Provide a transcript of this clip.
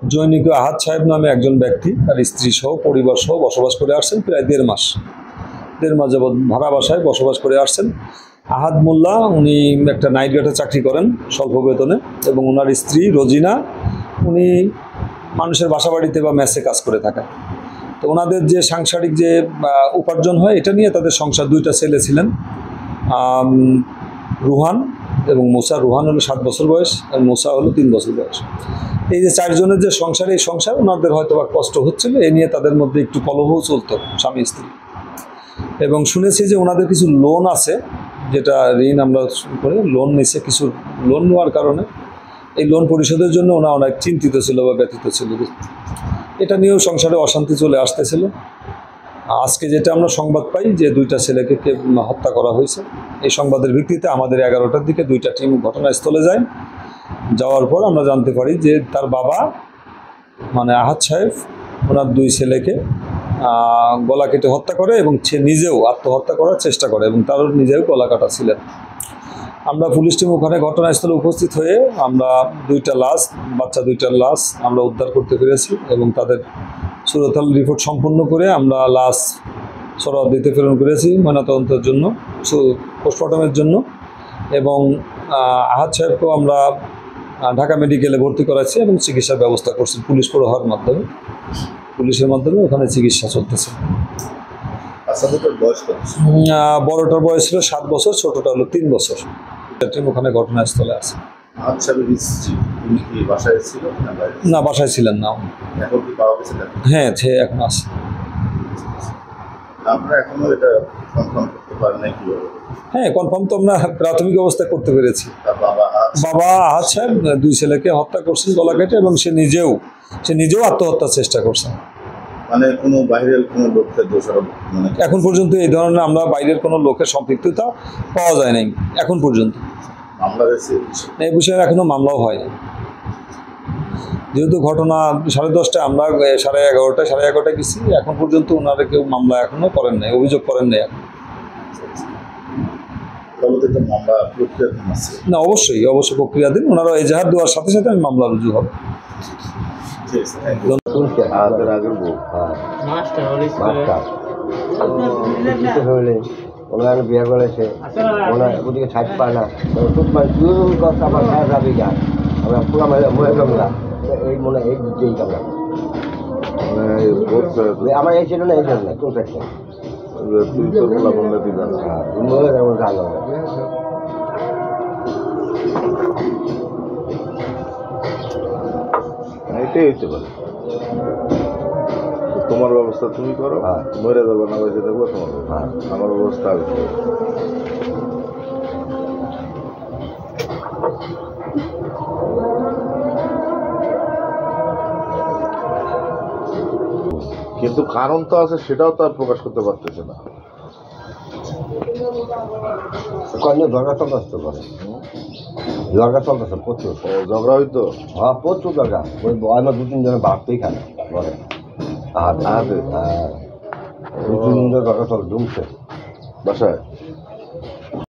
জৈনিক আহাদ সাহেব নামে একজন ব্যক্তি তার স্ত্রী সহ পরিবার সহ বসবাস করে আসছেন প্রায় 1.5 মাস যাবৎ ভাড়া বাসায় বসবাস করে আসছেন। আহাদ মোল্লা উনি একটা নাইট গার্ডে চাকরি করেন স্বল্প বেতনে, এবং ওনার স্ত্রী রোজিনা উনি মানুষের বাসা বাড়িতে বা মেসে কাজ করে থাকেন। তো ওনাদের যে সাংসারিক যে উপার্জন হয় এটা নিয়ে তাদের সংসার। 2টা ছেলে ছিলেন, রুহান এবং মোসা। রুহান হলো 7 বছর বয়স আর মোসা হলো 3 বছর বয়স। এই যে 4 জনের যে সংসার, এই সংসার ওনাদের হয়তো বা কষ্ট হচ্ছিল, এ নিয়ে তাদের মধ্যে একটু কলহও চলতো স্বামী স্ত্রী। এবং শুনেছি যে ওনাদের কিছু লোন আছে, যেটা ঋণ আমরা করে লোন নিচ্ছে। কিছু লোন নেওয়ার কারণে এই লোন পরিশোধের জন্য ওনা অনেক চিন্তিত ছিল বা ব্যথিত ছিল। এটা নিয়েও সংসারে অশান্তি চলে আসতেছিল। আজকে যেটা আমরা সংবাদ পাই যে 2টা ছেলেকে হত্যা করা হয়েছে, এই সংবাদের ভিত্তিতে আমাদের 11টার দিকে 2টা টিম ঘটনাস্থলে যায়। যাওয়ার পর আমরা জানতে পারি যে তার বাবা মানে আহাদ সাহেব ওনার 2 ছেলেকে গলা কেটে হত্যা করে, এবং সে নিজেও আত্মহত্যা করার চেষ্টা করে, এবং তারও নিজেও গলা কাটা ছিলেন। আমরা পুলিশ টিম ওখানে ঘটনাস্থলে উপস্থিত হয়ে আমরা 2টা লাশ, বাচ্চা 2টার লাশ আমরা উদ্ধার করতে পেরেছি, এবং তাদের সুরতাল রিপোর্ট সম্পন্ন করে আমরা লাশ সরোয়ার্দীতে প্রেরণ করেছি ময়নাতদন্তের জন্য, পোস্টমর্টমের জন্য। এবং আহাদ সাহেবকেও আমরা ঢাকা মেডিকেলে ভর্তি করাচ্ছি এবং চিকিৎসার ব্যবস্থা করছি পুলিশ প্রহার মাধ্যমে। পুলিশের মাধ্যমে ওখানে চিকিৎসা চলতেছে। বড়টার বয়স ছিল 7 বছর, ছোটটা হলো 3 বছর। ওখানে ঘটনাস্থলে আছে। না, বাসায় ছিলেন না। হ্যাঁ, সে এখন আছে। হ্যাঁ, কনফার্ম তো আমরা প্রাথমিক অবস্থায় করতে পেরেছি। বাবা আহাদ সাহেব 2 ছেলেকে হত্যা করছেন গলা কেটে, এবং সে নিজেও আত্মহত্যার চেষ্টা করছেন। মানে কোনো বাইরের কোনো লোককে দোষারোপ এখন পর্যন্ত এই ধরনের আমরা বাইরের কোনো লোকের সম্পৃক্ততা পাওয়া যায় নাই এখন পর্যন্ত। মামলা হয়েছে এই বিষয়ে এখনো মামলাও হয়। যেহেতু ঘটনা 10:30টায়, আমরা 11:30 গেছি, এখন পর্যন্ত ওনারা কেউ মামলা এখনো করেন নাই, অভিযোগ করেন নাই। না, অবশ্যই প্রক্রিয়াধীন। ওনারা এজাহার দেওয়ার সাথে সাথে আমি মামলা রুজু হবে। ওনার বিয়ে করেছে, ওনার ওদিকে ছাড় পায় না, আমার সাহেব রাবি গান আমরা পুরা মনে কামলা এই মনে এই যেই কামলা আমার এই ছিল না, এই ছিল না কোন সেকশন জানো। এটাই হইতে পারে। তোমার ব্যবস্থা তুমি করো, মরে যাবো না বেঁচে থাকবো তোমার। আমার ব্যবস্থা আমি করবো। কিন্তু কারণ তো আছে, সেটাও তো আর প্রকাশ করতে পারতেছে না। ঝগড়া চলতে পারে, ঝগড়া চলতেছে প্রচুর। ঝগড়া হইতো? হ্যাঁ, প্রচুর ঝগড়া। ওই আমার 2-3 জনের ভাবতেই খায় ঘরে। আর 2-3 জন ঝগড়া চলে জমছে বাসায়।